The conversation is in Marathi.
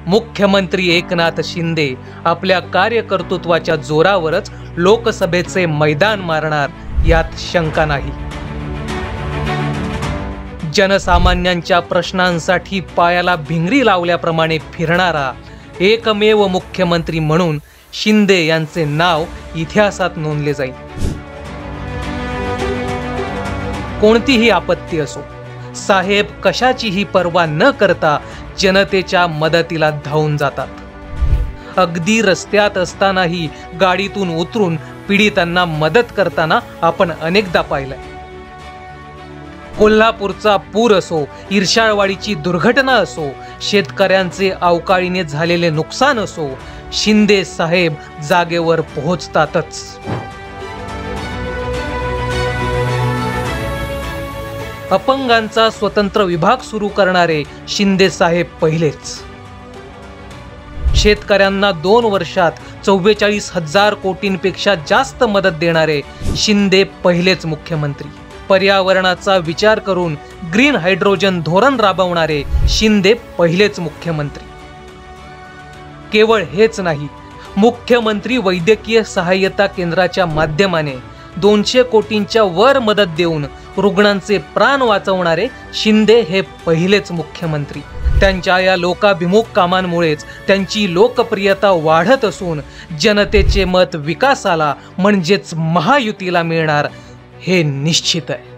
मुख्यमंत्री एकनाथ शिंदे आपल्या कार्यकर्तृत्वाच्या जोरावरच लोकसभेचे मैदान मारणार यात शंका नाही। जनसामान्यांच्या प्रश्नांसाठी पायाला भिंगरी लावल्याप्रमाणे फिरणारा एकमेव मुख्यमंत्री म्हणून शिंदे यांचे नाव इतिहासात नोंदले जाईल। कोणतीही आपत्ती असो, साहेब कशाचीही पर्वा न करता जनतेच्या मदतीला धावून जातात। अगदी रस्त्यात असतानाही गाडीतून उतरून पीडितांना मदत करताना आपण अनेकदा पाहिलंय। कोल्हापूरचा पूर असो, इर्शाळवाडीची दुर्घटना असो, शेतकऱ्यांचे अवकाळीने झालेले नुकसान असो, शिंदे साहेब जागेवर पोहोचतातच। अपंगांचा स्वतंत्र विभाग सुरू करणारे शिंदे साहेब पहिलेच। शेतकऱ्यांना 2 वर्षात 44,000 कोटींपेक्षा जास्त मदत देणारे शिंदे पहिलेच मुख्यमंत्री। पर्यावरणाचा विचार करून ग्रीन हायड्रोजन धोरण राबवणारे शिंदे पहिलेच मुख्यमंत्री। केवळ हेच नाही, मुख्यमंत्री वैद्यकीय सहाय्यता केंद्राच्या माध्यमाने 200 कोटींच्या वर मदत देऊन रुग्णांचे प्राण वाचवणारे शिंदे हे पहिलेच मुख्यमंत्री। त्यांच्या या लोकाभिमुख कामांमुळेच त्यांची लोकप्रियता वाढत असून जनतेचे मत विकासाला म्हणजेच महायुतीला मिळणार हे निश्चित आहे।